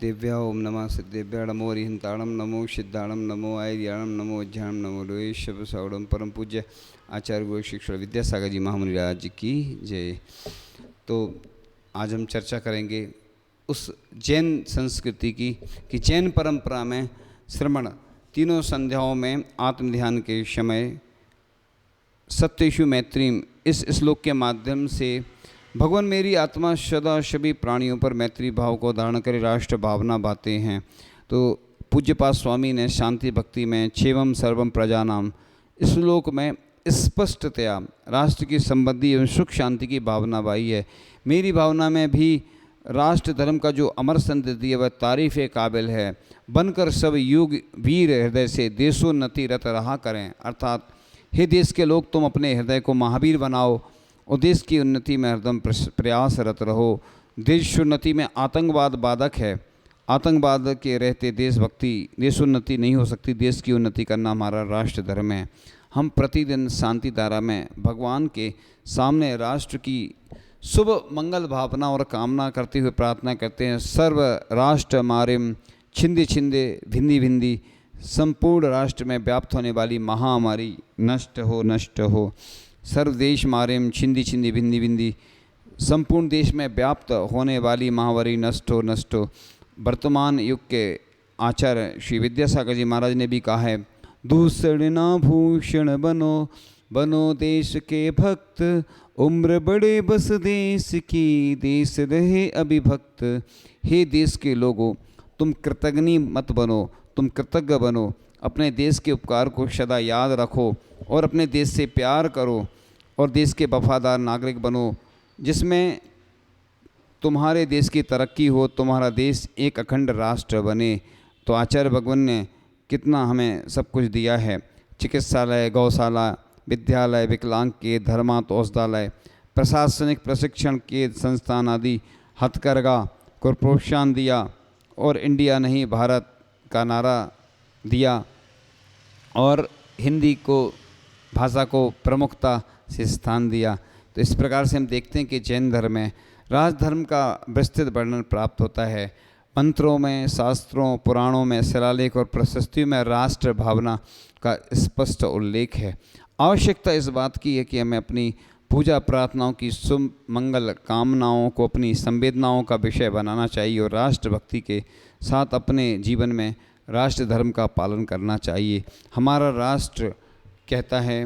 सिद्धेभ्य ओम नमः सिद्धेभ्य नमो हरिहंताणम नमो सिद्धाणम नमो आयर्याणम नमो अज्ञानम नमो लोकेशव सौड़म परम पूज्य आचार्य गुरु शिक्षण विद्यासागर जी महामुनि राज की जय। तो आज हम चर्चा करेंगे उस जैन संस्कृति की कि जैन परंपरा में श्रवण तीनों संध्याओं में आत्मध्यान के समय सत्येषु मैत्रीम इस श्लोक के माध्यम से भगवान मेरी आत्मा सदा सभी प्राणियों पर मैत्री भाव को धारण करे राष्ट्र भावना बातें हैं। तो पूज्यपाद स्वामी ने शांति भक्ति में छेवम सर्वम प्रजानाम इस श्लोक में स्पष्टतया राष्ट्र की संबंधी एवं सुख शांति की भावना बाई है। मेरी भावना में भी राष्ट्र धर्म का जो अमर संतति है वह तारीफ़ काबिल है। बनकर सब युग वीर हृदय से देशोन्नति रत रहा करें, अर्थात हे देश के लोग तुम अपने हृदय को महावीर बनाओ और देश की उन्नति में हरदम प्रयासरत रहो। देशोन्नति में आतंकवाद बाधक है, आतंकवाद के रहते देशोन्नति नहीं हो सकती। देश की उन्नति करना हमारा राष्ट्र धर्म है। हम प्रतिदिन शांति धारा में भगवान के सामने राष्ट्र की शुभ मंगल भावना और कामना करते हुए प्रार्थना करते हैं। सर्व राष्ट्र मारिम छिंदे छिंदे भिंदी भिंदी, संपूर्ण राष्ट्र में व्याप्त होने वाली महामारी नष्ट हो। सर्व देश मारिम छिंदी छिंदी भिंदी भिंदी, संपूर्ण देश में व्याप्त होने वाली महामारी नष्ट हो। वर्तमान युग के आचार्य श्री विद्यासागर जी महाराज ने भी कहा है, दूषण ना भूषण बनो देश के भक्त, उम्र बड़े बस देश की देश रहे अभिभक्त। हे देश के लोगों, तुम कृतज्ञ मत बनो, तुम कृतज्ञ बनो। अपने देश के उपकार को सदा याद रखो और अपने देश से प्यार करो और देश के वफादार नागरिक बनो, जिसमें तुम्हारे देश की तरक्की हो, तुम्हारा देश एक अखंड राष्ट्र बने। तो आचार्य भगवान ने कितना हमें सब कुछ दिया है। चिकित्सालय, गौशाला, विद्यालय, विकलांग के धर्मार्थ औषधालय, प्रशासनिक प्रशिक्षण के संस्थान आदि, हथकरघा को प्रोत्साहन दिया और इंडिया नहीं भारत का नारा दिया और हिंदी को भाषा को प्रमुखता से स्थान दिया। तो इस प्रकार से हम देखते हैं कि जैन धर्म में राजधर्म का विस्तृत वर्णन प्राप्त होता है। मंत्रों में, शास्त्रों, पुराणों में, शिलालेख और प्रशस्तियों में राष्ट्र भावना का स्पष्ट उल्लेख है। आवश्यकता इस बात की है कि हमें अपनी पूजा प्रार्थनाओं की शुभ मंगल कामनाओं को अपनी संवेदनाओं का विषय बनाना चाहिए और राष्ट्रभक्ति के साथ अपने जीवन में राष्ट्र धर्म का पालन करना चाहिए। हमारा राष्ट्र कहता है,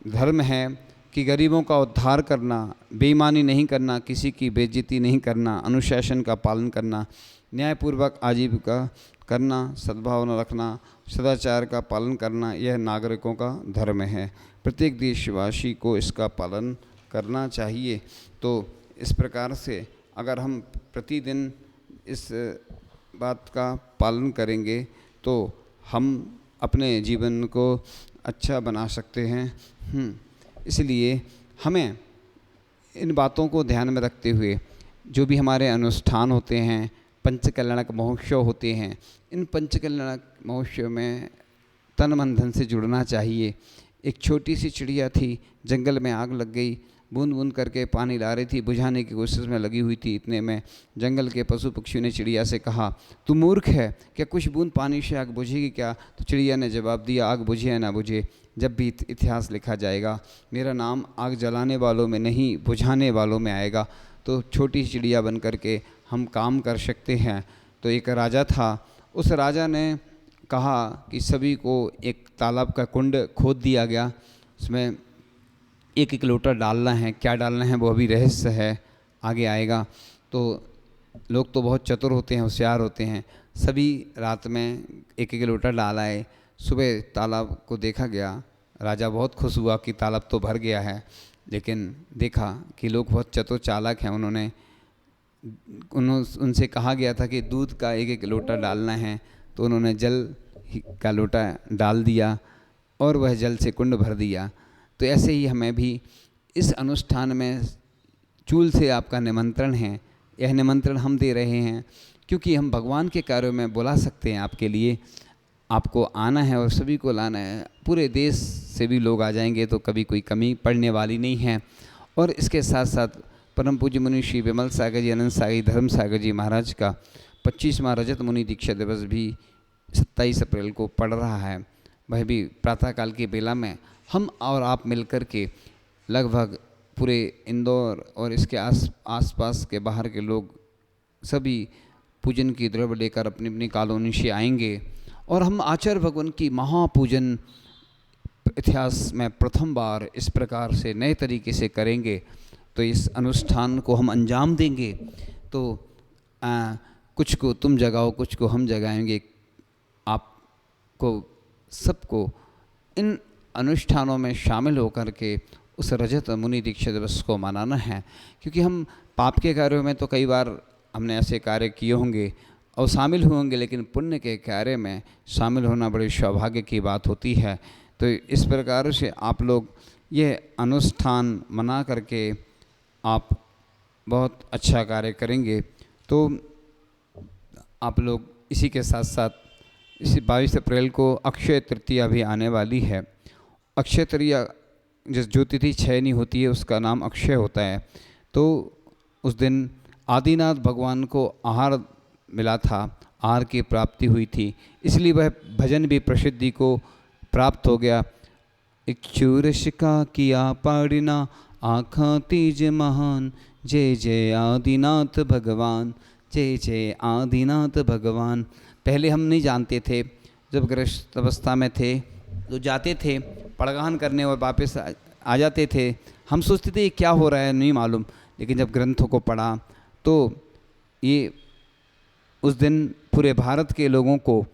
धर्म है कि गरीबों का उद्धार करना, बेईमानी नहीं करना, किसी की बेइज्जती नहीं करना, अनुशासन का पालन करना, न्यायपूर्वक आजीविका करना, सद्भावना रखना, सदाचार का पालन करना, यह नागरिकों का धर्म है। प्रत्येक देशवासी को इसका पालन करना चाहिए। तो इस प्रकार से अगर हम प्रतिदिन इस बात का पालन करेंगे तो हम अपने जीवन को अच्छा बना सकते हैं। इसलिए हमें इन बातों को ध्यान में रखते हुए जो भी हमारे अनुष्ठान होते हैं, पंचकल्याणक महोत्सव होते हैं, इन पंचकल्याणक महोत्सव में तन मन धन से जुड़ना चाहिए। एक छोटी सी चिड़िया थी, जंगल में आग लग गई, बूंद बूंद करके पानी ला रही थी, बुझाने की कोशिश में लगी हुई थी। इतने में जंगल के पशु पक्षियों ने चिड़िया से कहा, तू मूर्ख है क्या, कुछ बूंद पानी से आग बुझेगी क्या? तो चिड़िया ने जवाब दिया, आग बुझे या ना बुझे, जब भी इतिहास लिखा जाएगा मेरा नाम आग जलाने वालों में नहीं बुझाने वालों में आएगा। तो छोटी चिड़िया बन कर के हम काम कर सकते हैं। तो एक राजा था, उस राजा ने कहा कि सभी को एक तालाब का कुंड खोद दिया गया, उसमें एक एक लोटा डालना है। क्या डालना है वो अभी रहस्य है, आगे आएगा। तो लोग तो बहुत चतुर होते हैं, होशियार होते हैं। सभी रात में एक एक लोटा डाल आए। सुबह तालाब को देखा गया, राजा बहुत खुश हुआ कि तालाब तो भर गया है, लेकिन देखा कि लोग बहुत चतुर चालाक हैं। उनसे कहा गया था कि दूध का एक एक लोटा डालना है, तो उन्होंने जल का लोटा डाल दिया और वह जल से कुंड भर दिया। तो ऐसे ही हमें भी इस अनुष्ठान में चूल से आपका निमंत्रण है। यह निमंत्रण हम दे रहे हैं क्योंकि हम भगवान के कार्यों में बुला सकते हैं। आपके लिए आपको आना है और सभी को लाना है। पूरे देश से भी लोग आ जाएंगे तो कभी कोई कमी पड़ने वाली नहीं है। और इसके साथ साथ परम पूज्य मुनि श्री विमल सागर जी, अनंत सागर जी, धर्म सागर जी महाराज का 25वां रजत मुनि दीक्षा दिवस भी 27 अप्रैल को पड़ रहा है। वह भी प्रातःकाल की बेला में हम और आप मिलकर के लगभग पूरे इंदौर और इसके आसपास के बाहर के लोग सभी पूजन की द्रव्य लेकर अपनी अपनी कॉलोनी से आएंगे और हम आचार्य भगवान की महापूजन इतिहास में प्रथम बार इस प्रकार से नए तरीके से करेंगे। तो इस अनुष्ठान को हम अंजाम देंगे। तो कुछ को तुम जगाओ, कुछ को हम जगाएंगे। आपको सबको इन अनुष्ठानों में शामिल होकर के उस रजत मुनि दीक्षा दिवस को मनाना है, क्योंकि हम पाप के कार्यों में तो कई बार हमने ऐसे कार्य किए होंगे और शामिल होंगे, लेकिन पुण्य के कार्य में शामिल होना बड़े सौभाग्य की बात होती है। तो इस प्रकार से आप लोग ये अनुष्ठान मना करके आप बहुत अच्छा कार्य करेंगे। तो आप लोग इसी के साथ साथ इसी 22 अप्रैल को अक्षय तृतीया भी आने वाली है। अक्षय तृतीया जो तिथि क्षयनी होती है उसका नाम अक्षय होता है। तो उस दिन आदिनाथ भगवान को आहार मिला था, आहार की प्राप्ति हुई थी, इसलिए वह भजन भी प्रसिद्धि को प्राप्त हो गया। इक्षुरशिका किया पाड़िना आखा तीज महान, जय जय आदिनाथ भगवान, जय जय आदिनाथ भगवान। पहले हम नहीं जानते थे, जब गृहस्थ अवस्था में थे तो जाते थे पड़गान करने और वापस आ जाते थे। हम सोचते थे ये क्या हो रहा है, नहीं मालूम, लेकिन जब ग्रंथों को पढ़ा तो ये उस दिन पूरे भारत के लोगों को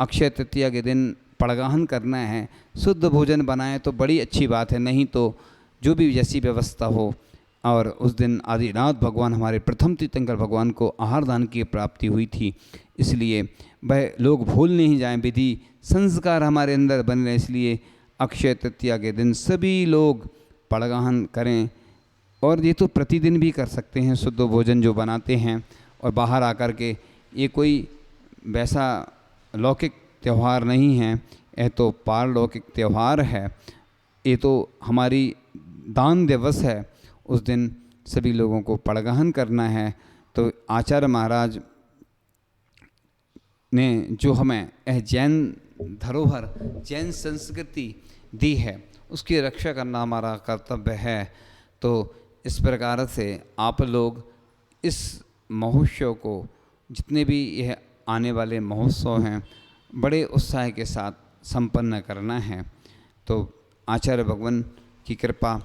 अक्षय तृतीया के दिन पड़गाहन करना है, शुद्ध भोजन बनाएं तो बड़ी अच्छी बात है, नहीं तो जो भी जैसी व्यवस्था हो। और उस दिन आदिनाथ भगवान हमारे प्रथम तीर्थंकर भगवान को आहार दान की प्राप्ति हुई थी, इसलिए वह लोग भूल नहीं जाएं, विधि संस्कार हमारे अंदर बन रहे, इसलिए अक्षय तृतीया के दिन सभी लोग पड़गाहन करें। और ये तो प्रतिदिन भी कर सकते हैं, शुद्ध भोजन जो बनाते हैं और बाहर आकर के। ये कोई वैसा लौकिक त्यौहार नहीं है, यह तो पारलौकिक त्यौहार है। ये तो हमारी दान दिवस है, उस दिन सभी लोगों को पड़गाहन करना है। तो आचार्य महाराज ने जो हमें यह जैन धरोहर, जैन संस्कृति दी है, उसकी रक्षा करना हमारा कर्तव्य है। तो इस प्रकार से आप लोग इस महोत्सव को, जितने भी यह आने वाले महोत्सव हैं, बड़े उत्साह के साथ संपन्न करना है। तो आचार्य भगवान की कृपा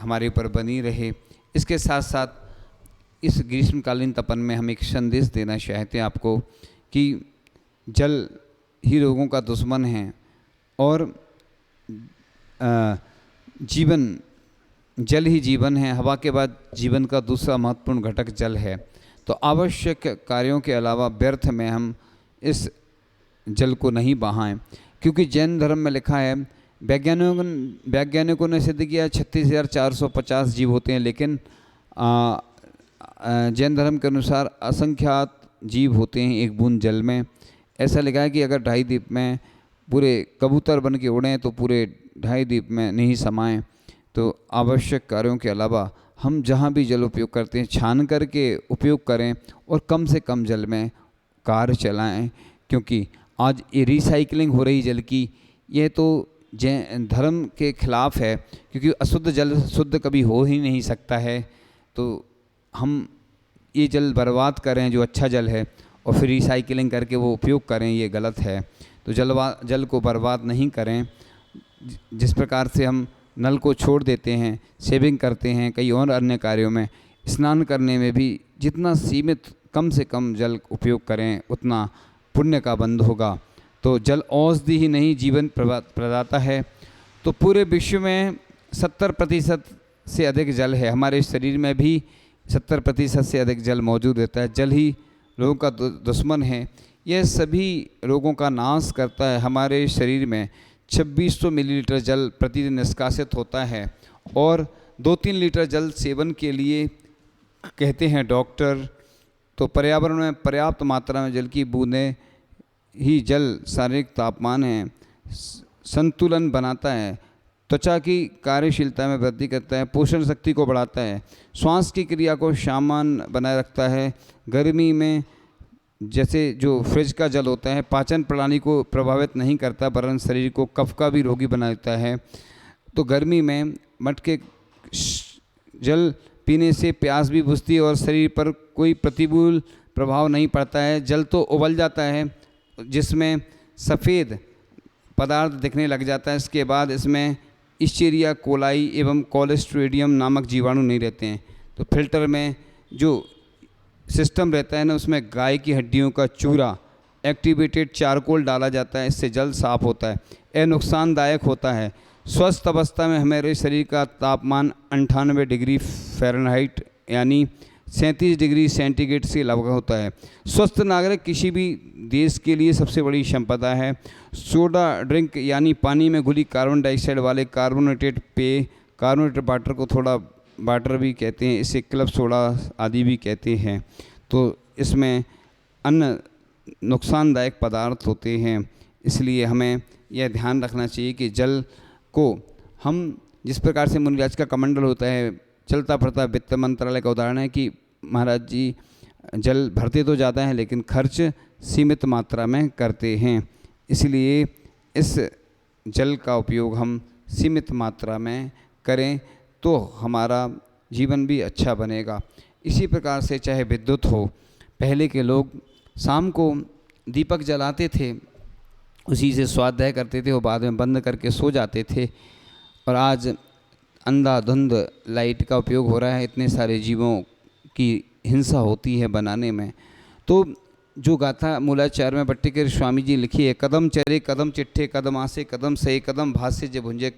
हमारे ऊपर बनी रहे। इसके साथ साथ इस ग्रीष्मकालीन तपन में हम एक संदेश देना चाहते हैं आपको कि जल ही लोगों का दुश्मन है और जीवन, जल ही जीवन है। हवा के बाद जीवन का दूसरा महत्वपूर्ण घटक जल है। तो आवश्यक कार्यों के अलावा व्यर्थ में हम इस जल को नहीं बहाएं, क्योंकि जैन धर्म में लिखा है, वैज्ञानिकों ने सिद्ध किया 36,450 जीव होते हैं, लेकिन जैन धर्म के अनुसार असंख्यात जीव होते हैं एक बूंद जल में। ऐसा लिखा है कि अगर 2.5 द्वीप में पूरे कबूतर बन के उड़ें तो पूरे 2.5 द्वीप में नहीं समाएं। तो आवश्यक कार्यों के अलावा हम जहाँ भी जल उपयोग करते हैं छान करके उपयोग करें और कम से कम जल में कार चलाएं, क्योंकि आज ये रिसाइकलिंग हो रही जल की, यह तो जैन धर्म के खिलाफ है, क्योंकि अशुद्ध जल शुद्ध कभी हो ही नहीं सकता है। तो हम ये जल बर्बाद करें जो अच्छा जल है और फिर रिसाइकलिंग करके वो उपयोग करें, ये गलत है। तो जल को बर्बाद नहीं करें। जिस प्रकार से हम नल को छोड़ देते हैं, सेविंग करते हैं, कई और अन्य कार्यों में, स्नान करने में भी जितना सीमित कम से कम जल उपयोग करें उतना पुण्य का बंध होगा। तो जल औषधि ही नहीं जीवन प्रदाता है। तो पूरे विश्व में 70% से अधिक जल है, हमारे शरीर में भी 70% से अधिक जल मौजूद रहता है। जल ही लोगों का दुश्मन है, यह सभी रोगों का नाश करता है। हमारे शरीर में 2600 मिलीलीटर जल प्रतिदिन निष्कासित होता है और 2-3 लीटर जल सेवन के लिए कहते हैं डॉक्टर। तो पर्यावरण में पर्याप्त मात्रा में जल की बूंदें ही जल शारीरिक तापमान है संतुलन बनाता है, त्वचा की कार्यशीलता में वृद्धि करता है, पोषण शक्ति को बढ़ाता है, श्वास की क्रिया को सामान्य बनाए रखता है, गर्मी में जैसे जो फ्रिज का जल होता है पाचन प्रणाली को प्रभावित नहीं करता वरन शरीर को कफ का भी रोगी बना देता है, तो गर्मी में मटके जल पीने से प्यास भी बुझती है और शरीर पर कोई प्रतिकूल प्रभाव नहीं पड़ता है। जल तो उबल जाता है जिसमें सफ़ेद पदार्थ दिखने लग जाता है, इसके बाद इसमें इस्चेरिया कोलाई एवं कोलेस्ट्रेडियम नामक जीवाणु नहीं रहते हैं। तो फिल्टर में जो सिस्टम रहता है ना, उसमें गाय की हड्डियों का चूरा एक्टिवेटेड चारकोल डाला जाता है, इससे जल साफ होता है। यह नुकसानदायक होता है। स्वस्थ अवस्था में हमारे शरीर का तापमान 98 डिग्री फ़ारेनहाइट यानी 37 डिग्री सेंटीग्रेड से लगभग होता है। स्वस्थ नागरिक किसी भी देश के लिए सबसे बड़ी संपदा है। सोडा ड्रिंक यानी पानी में घुली कार्बन डाइऑक्साइड वाले कार्बोनेटेड पेय, कार्बोनेटेड वाटर को थोड़ा वाटर भी कहते हैं, इसे क्लब सोडा आदि भी कहते हैं। तो इसमें अन्य नुकसानदायक पदार्थ होते हैं, इसलिए हमें यह ध्यान रखना चाहिए कि जल को हम जिस प्रकार से मुनिराज का कमंडल होता है, चलता फिरता वित्त मंत्रालय का उदाहरण है कि महाराज जी जल भरते तो ज़्यादा हैं लेकिन खर्च सीमित मात्रा में करते हैं, इसलिए इस जल का उपयोग हम सीमित मात्रा में करें तो हमारा जीवन भी अच्छा बनेगा। इसी प्रकार से चाहे विद्युत हो, पहले के लोग शाम को दीपक जलाते थे, उसी से स्वाध्याय करते थे और बाद में बंद करके सो जाते थे, और आज अंधाधुंध लाइट का उपयोग हो रहा है, इतने सारे जीवों की हिंसा होती है बनाने में। तो जो गाथा मूलाचार में भट्टिकेर स्वामी जी लिखी है, कदम चरे कदम चिट्ठे कदम आसे कदम सही कदम भाष्य जे भुंजे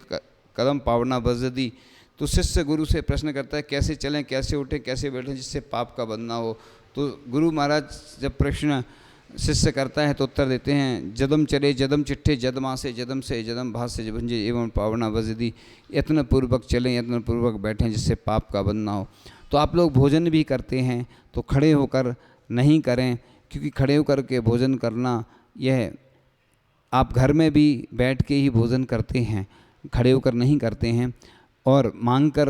कदम पावना बजदी। तो शिष्य गुरु से प्रश्न करता है कैसे चलें, कैसे उठें, कैसे बैठें जिससे पाप का बंध ना हो। तो गुरु महाराज जब प्रश्न शिष्य करता है तो उत्तर देते हैं, जदम चले जदम चिट्ठे जदमा से जदम से जदम भाष्य जे भुंजे एवं पावना बजदी। यत्न पूर्वक चलें, यत्न पूर्वक बैठें जिससे पाप का बंध ना हो। तो आप लोग भोजन भी करते हैं तो खड़े होकर नहीं करें, क्योंकि खड़े होकर के भोजन करना यह आप घर में भी बैठ के ही भोजन करते हैं, खड़े होकर नहीं करते हैं, और मांग कर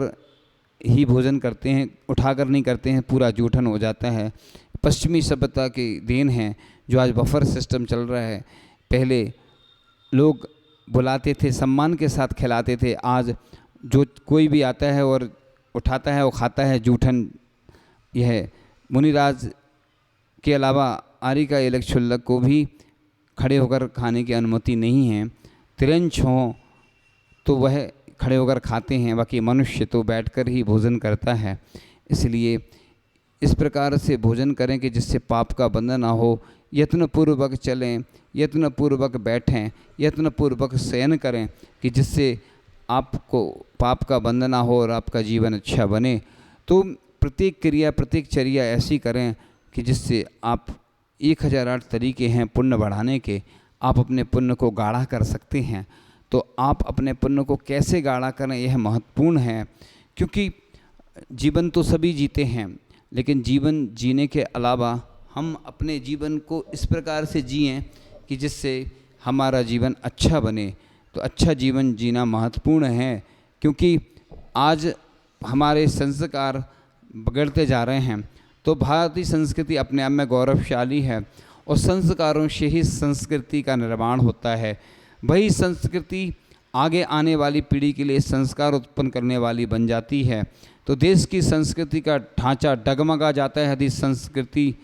ही भोजन करते हैं, उठाकर नहीं करते हैं, पूरा जूठन हो जाता है। पश्चिमी सभ्यता की देन है जो आज बफर सिस्टम चल रहा है। पहले लोग बुलाते थे, सम्मान के साथ खिलाते थे, आज जो कोई भी आता है और उठाता है वो खाता है जूठन। यह मुनिराज के अलावा आर्य का एलक क्षुल्लक को भी खड़े होकर खाने की अनुमति नहीं है। तिरंछ हों तो वह खड़े होकर खाते हैं, बाकी मनुष्य तो बैठकर ही भोजन करता है। इसलिए इस प्रकार से भोजन करें कि जिससे पाप का बंधन ना हो। यत्नपूर्वक चलें, यत्नपूर्वक बैठें, यत्नपूर्वक शयन करें कि जिससे आपको पाप का बंधन ना हो और आपका जीवन अच्छा बने। तो प्रत्येक क्रिया प्रत्येक चर्या ऐसी करें कि जिससे आप 1008 तरीके हैं पुण्य बढ़ाने के, आप अपने पुण्य को गाढ़ा कर सकते हैं। तो आप अपने पुण्य को कैसे गाढ़ा करें यह महत्वपूर्ण है, क्योंकि जीवन तो सभी जीते हैं, लेकिन जीवन जीने के अलावा हम अपने जीवन को इस प्रकार से जिएं कि जिससे हमारा जीवन अच्छा बने। तो अच्छा जीवन जीना महत्वपूर्ण है, क्योंकि आज हमारे संस्कार बिगड़ते जा रहे हैं। तो भारतीय संस्कृति अपने आप में गौरवशाली है और संस्कारों से ही संस्कृति का निर्माण होता है। वही संस्कृति आगे आने वाली पीढ़ी के लिए संस्कार उत्पन्न करने वाली बन जाती है। तो देश की संस्कृति का ढांचा डगमगा जाता है यदि संस्कृति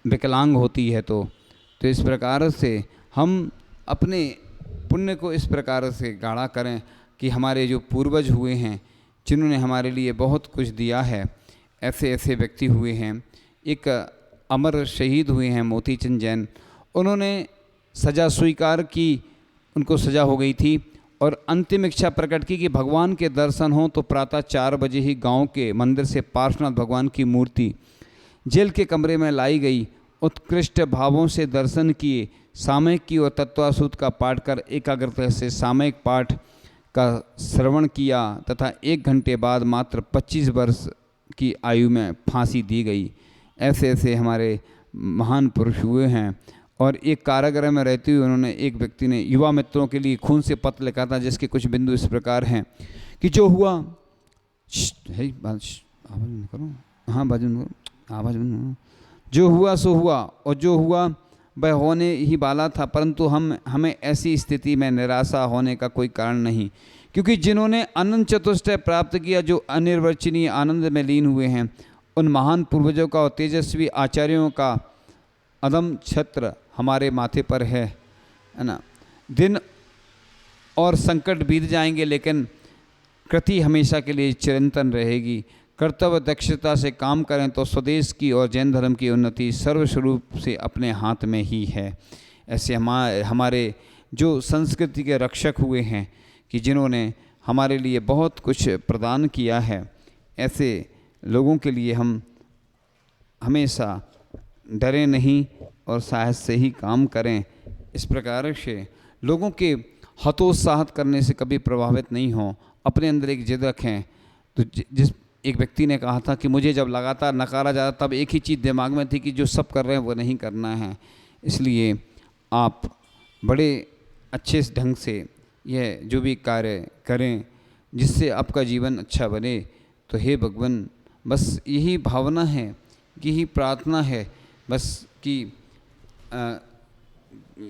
विकलांग होती है। तो इस प्रकार से हम अपने पुण्य को इस प्रकार से गाढ़ा करें कि हमारे जो पूर्वज हुए हैं जिन्होंने हमारे लिए बहुत कुछ दिया है, ऐसे ऐसे व्यक्ति हुए हैं। एक अमर शहीद हुए हैं मोतीचंद जैन, उन्होंने सज़ा स्वीकार की, उनको सज़ा हो गई थी और अंतिम इच्छा प्रकट की कि भगवान के दर्शन हो। तो प्रातः 4 बजे ही गांव के मंदिर से पार्श्वनाथ भगवान की मूर्ति जेल के कमरे में लाई गई। उत्कृष्ट भावों से दर्शन किए, सामयिक की और तत्वासूत का पाठ कर एकाग्रता से सामयिक पाठ का श्रवण किया तथा 1 घंटे बाद मात्र 25 वर्ष की आयु में फांसी दी गई। ऐसे ऐसे हमारे महान पुरुष हुए हैं। और एक कारागृह में रहते हुए उन्होंने, एक व्यक्ति ने युवा मित्रों के लिए खून से पत्र लिखा था, जिसके कुछ बिंदु इस प्रकार हैं कि जो हुआ है आवाज करो, हाँ बाजू आवाज जो हुआ सो हुआ, और जो हुआ वह होने ही वाला था, परंतु हमें ऐसी स्थिति में निराशा होने का कोई कारण नहीं, क्योंकि जिन्होंने अनंत चतुष्टय प्राप्त किया, जो अनिर्वचनीय आनंद में लीन हुए हैं, उन महान पूर्वजों का और तेजस्वी आचार्यों का अदम छत्र हमारे माथे पर है ना। दिन और संकट बीत जाएंगे, लेकिन कृति हमेशा के लिए चिरंतन रहेगी। कर्तव्य दक्षता से काम करें तो स्वदेश की और जैन धर्म की उन्नति सर्वस्वरूप से अपने हाथ में ही है। ऐसे हमारे जो संस्कृति के रक्षक हुए हैं, कि जिन्होंने हमारे लिए बहुत कुछ प्रदान किया है, ऐसे लोगों के लिए हम हमेशा डरे नहीं और साहस से ही काम करें। इस प्रकार से लोगों के हतोत्साहित करने से कभी प्रभावित नहीं हो, अपने अंदर एक जिद रखें। तो जिस एक व्यक्ति ने कहा था कि मुझे जब लगातार नकारा जाता, तब एक ही चीज़ दिमाग में थी कि जो सब कर रहे हैं वो नहीं करना है। इसलिए आप बड़े अच्छे ढंग से यह जो भी कार्य करें जिससे आपका जीवन अच्छा बने। तो हे भगवान, बस यही भावना है, यही प्रार्थना है बस कि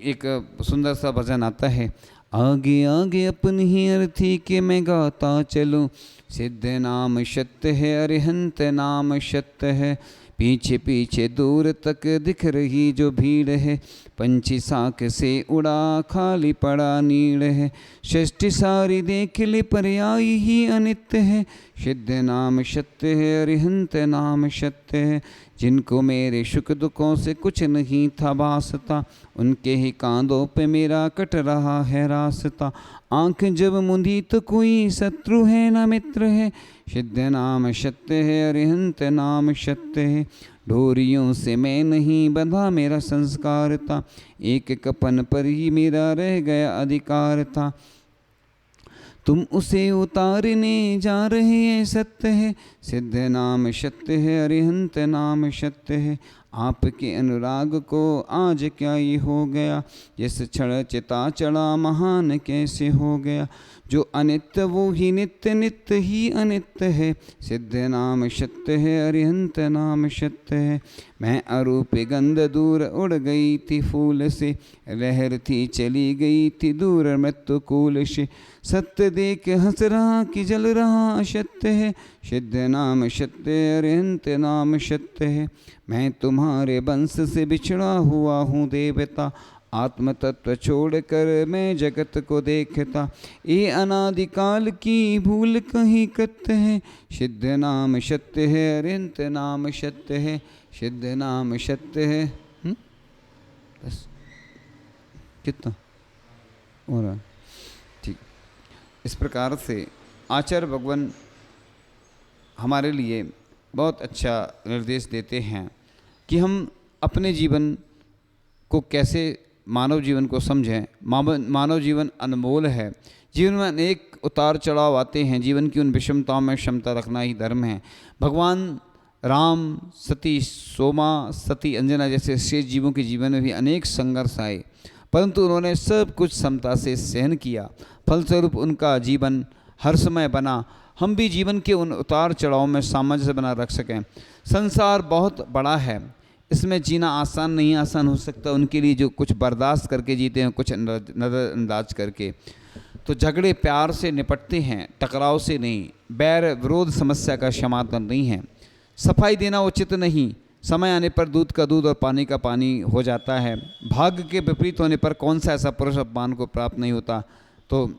एक सुंदर सा भजन आता है, आगे आगे अपनी ही अर्थी के मैं गाता चलूँ, सिद्ध नाम सत्य है, अरिहंत नाम सत्य है, पीछे पीछे दूर तक दिख रही जो भीड़ है, पंछी साख से उड़ा खाली पड़ा नीड़ है, सृष्टि सारी देख ली पर आई ही अनित्य है, सिद्ध नाम सत्य है, अरिहंत नाम सत्य है, जिनको मेरे सुख दुखों से कुछ नहीं था वास्ता, उनके ही कांधों पे मेरा कट रहा है रास्ता, आँख जब मुंदी तो कोई शत्रु है न मित्र है, सिद्ध नाम सत्य है, अरिहंत नाम सत्य है, डोरियों से मैं नहीं बंधा मेरा संस्कार था, एक कपन पर ही मेरा रह गया अधिकार था, तुम उसे उतारने जा रहे हैं सत्य है, सिद्ध नाम सत्य है, अरिहंत नाम सत्य है, आपके अनुराग को आज क्या ये हो गया, जिस क्षण चिता चढ़ा महान कैसे हो गया, जो अनित्य वो ही नित्य, नित्य ही अनित्य है, सिद्ध नाम सत्य है, अरिहंत नाम सत्य है, मैं अरूप गंध दूर उड़ गई थी फूल से, लहर थी चली गई थी दूर मृत्यु कूल से, सत्य देख हंस रहा कि जल रहा असत्य है, सिद्ध नाम सत्य, अरिहंत नाम सत्य है, मैं तुम्हारे वंश से बिछड़ा हुआ हूँ देवता, आत्म तत्व छोड़कर मैं जगत को देखता, ये अनादिकाल की भूल कहीं कत है, सिद्ध नाम सत्य है, अरिहंत नाम सत्य है, सिद्ध नाम सत्य है। बस कितना हो रहा, ठीक। इस प्रकार से आचार्य भगवान हमारे लिए बहुत अच्छा निर्देश देते हैं कि हम अपने जीवन को कैसे, मानव जीवन को समझें। मानव जीवन अनमोल है, जीवन में अनेक उतार चढ़ाव आते हैं, जीवन की उन विषमताओं में क्षमता रखना ही धर्म है। भगवान राम, सती सोमा, सती अंजना जैसे शेष जीवों के जीवन में भी अनेक संघर्ष आए, परंतु उन्होंने सब कुछ समता से सहन किया, फलस्वरूप उनका जीवन हर समय बना। हम भी जीवन के उन उतार चढ़ाव में सामंजस्य बना रख सकें। संसार बहुत बड़ा है, इसमें जीना आसान नहीं, आसान हो सकता उनके लिए जो कुछ बर्दाश्त करके जीते हैं, कुछ नज़रअंदाज करके। तो झगड़े प्यार से निपटते हैं, टकराव से नहीं। बैर विरोध समस्या का समाधान नहीं है। सफाई देना उचित नहीं, समय आने पर दूध का दूध और पानी का पानी हो जाता है। भाग्य के विपरीत होने पर कौन सा ऐसा पुरुष अपमान को प्राप्त नहीं होता। तो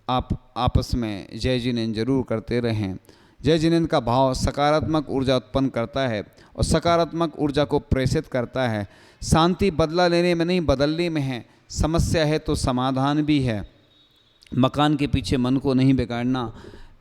आप आपस में जय जिनेंद्र जरूर करते रहें। जय जिनेंद्र का भाव सकारात्मक ऊर्जा उत्पन्न करता है और सकारात्मक ऊर्जा को प्रेषित करता है। शांति बदला लेने में नहीं, बदलने में है। समस्या है तो समाधान भी है। मकान के पीछे मन को नहीं बिगाड़ना।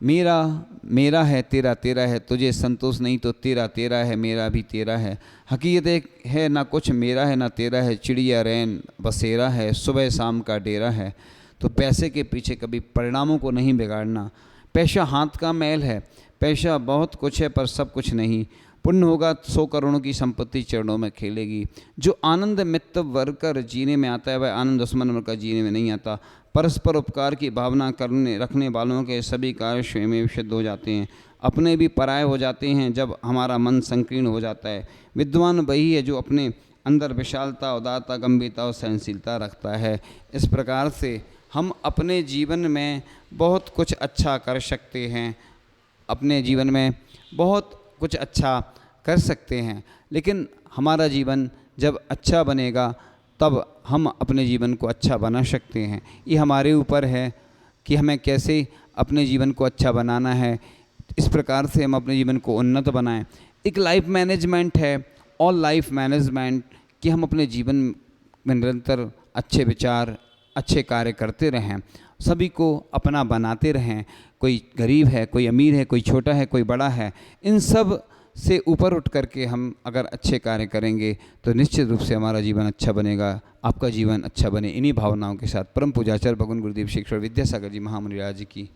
मेरा मेरा है, तेरा तेरा है, तुझे संतोष नहीं तो तेरा तेरा है, मेरा भी तेरा है। हकीकत एक है, ना कुछ मेरा है ना तेरा है, चिड़िया रैन बसेरा है, सुबह शाम का डेरा है। तो पैसे के पीछे कभी परिणामों को नहीं बिगाड़ना। पैसा हाथ का मैल है, पैसा बहुत कुछ है पर सब कुछ नहीं। पुण्य होगा 100 करोड़ों की संपत्ति चरणों में खेलेगी। जो आनंद मित्र वर्ग कर जीने में आता है वह आनंद दुश्मन वर्ग का जीने में नहीं आता। परस्पर उपकार की भावना करने रखने वालों के सभी कार्य स्वयं में सिद्ध हो जाते हैं। अपने भी पराये हो जाते हैं जब हमारा मन संकीर्ण हो जाता है। विद्वान वही है जो अपने अंदर विशालता, उदारता, गंभीरता और सहनशीलता रखता है। इस प्रकार से हम अपने जीवन में बहुत कुछ अच्छा कर सकते हैं, अपने जीवन में बहुत कुछ अच्छा कर सकते हैं। लेकिन हमारा जीवन जब अच्छा बनेगा तब हम अपने जीवन को अच्छा बना सकते हैं। ये हमारे ऊपर है कि हमें कैसे अपने जीवन को अच्छा बनाना है। इस प्रकार से हम अपने जीवन को उन्नत बनाएं। एक लाइफ मैनेजमेंट है, ऑल लाइफ मैनेजमेंट, कि हम अपने जीवन में निरंतर अच्छे विचार, अच्छे कार्य करते रहें, सभी को अपना बनाते रहें। कोई गरीब है, कोई अमीर है, कोई छोटा है, कोई बड़ा है, इन सब से ऊपर उठ करके हम अगर अच्छे कार्य करेंगे तो निश्चित रूप से हमारा जीवन अच्छा बनेगा, आपका जीवन अच्छा बने। इन्हीं भावनाओं के साथ परम पूज्याचार्य भगवान गुरुदेव श्री ईश्वर विद्यासागर जी महामुनि राज की